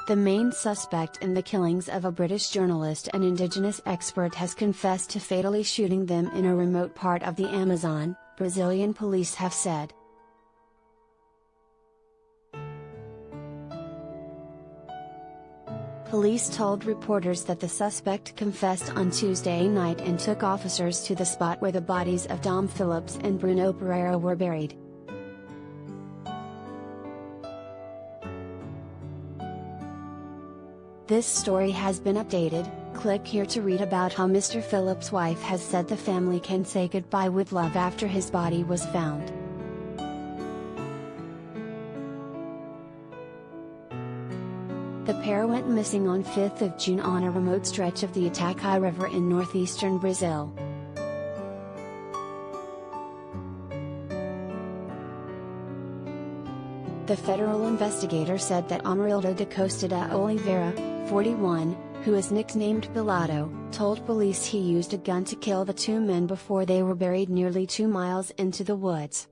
The main suspect in the killings of a British journalist and indigenous expert has confessed to fatally shooting them in a remote part of the Amazon, Brazilian police have said. Police told reporters that the suspect confessed on Tuesday night and took officers to the spot where the bodies of Dom Phillips and Bruno Pereira were buried. This story has been updated. Click here to read about how Mr. Phillips' wife has said the family can say goodbye with love after his body was found. The pair went missing on 5th of June on a remote stretch of the Itaquai River in northeastern Brazil. The federal investigator said that Amarildo da Costa da Oliveira, 41, who is nicknamed Pelado, told police he used a gun to kill the two men before they were buried nearly 2 miles into the woods.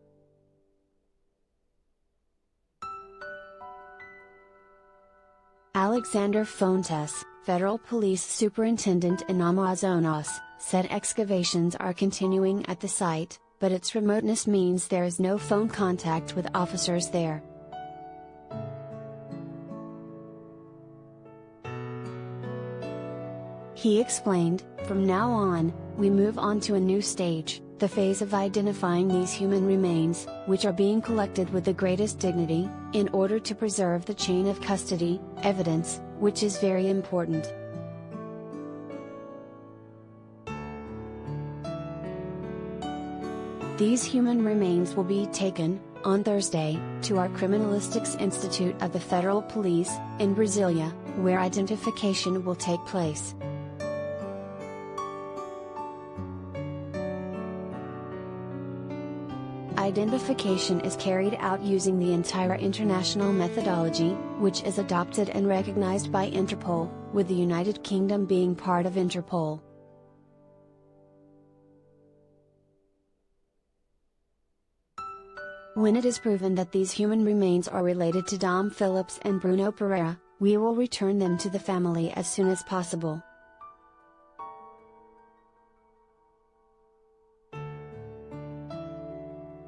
Alexander Fontes, federal police superintendent in Amazonas, said excavations are continuing at the site, but its remoteness means there is no phone contact with officers there. He explained, "From now on, we move on to a new stage, the phase of identifying these human remains, which are being collected with the greatest dignity, in order to preserve the chain of custody, evidence, which is very important." These human remains will be taken, on Thursday, to our Criminalistics Institute of the Federal Police, in Brasilia, where identification will take place. Identification is carried out using the entire international methodology, which is adopted and recognized by Interpol, with the United Kingdom being part of Interpol. When it is proven that these human remains are related to Dom Phillips and Bruno Pereira, we will return them to the family as soon as possible.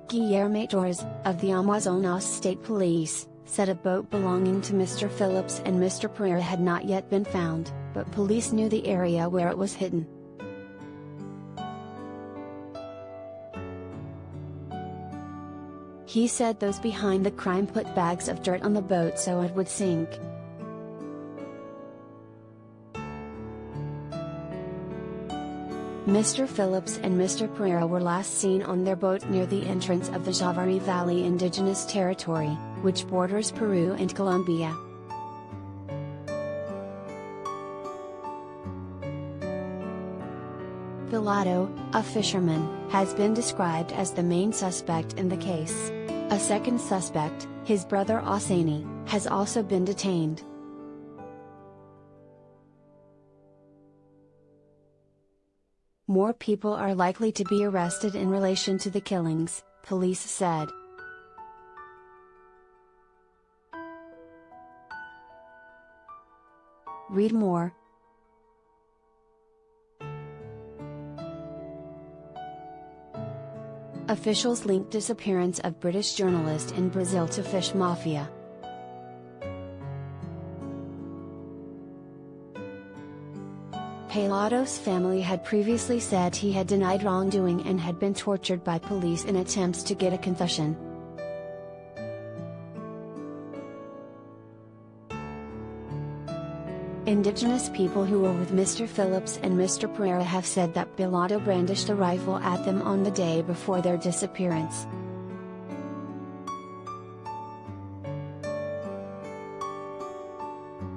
Guilherme Torres, of the Amazonas State Police, said a boat belonging to Mr. Phillips and Mr. Pereira had not yet been found, but police knew the area where it was hidden. He said those behind the crime put bags of dirt on the boat so it would sink. Mr. Phillips and Mr. Pereira were last seen on their boat near the entrance of the Javari Valley Indigenous Territory, which borders Peru and Colombia. Pelado, a fisherman, has been described as the main suspect in the case. A second suspect, his brother Osani, has also been detained. More people are likely to be arrested in relation to the killings, police said. Read more. Officials link disappearance of British journalist in Brazil to fish mafia. Pelado's family had previously said he had denied wrongdoing and had been tortured by police in attempts to get a confession. Indigenous people who were with Mr. Phillips and Mr. Pereira have said that Pelado brandished a rifle at them on the day before their disappearance.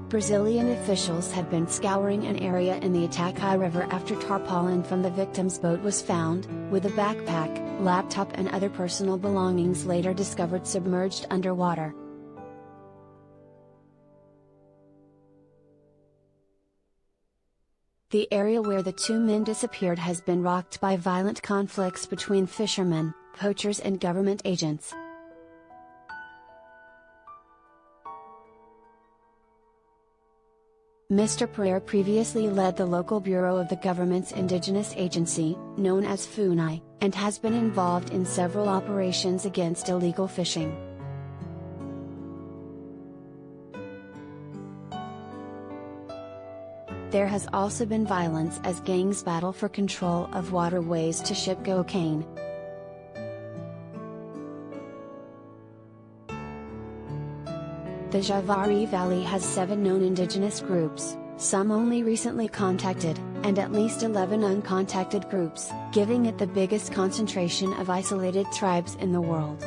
Brazilian officials had been scouring an area in the Itaquai River after tarpaulin from the victim's boat was found, with a backpack, laptop and other personal belongings later discovered submerged underwater. The area where the two men disappeared has been rocked by violent conflicts between fishermen, poachers and government agents. Mr. Pereira previously led the local bureau of the government's indigenous agency, known as FUNAI, and has been involved in several operations against illegal fishing. There has also been violence as gangs battle for control of waterways to ship cocaine. The Javari Valley has 7 known indigenous groups, some only recently contacted, and at least 11 uncontacted groups, giving it the biggest concentration of isolated tribes in the world.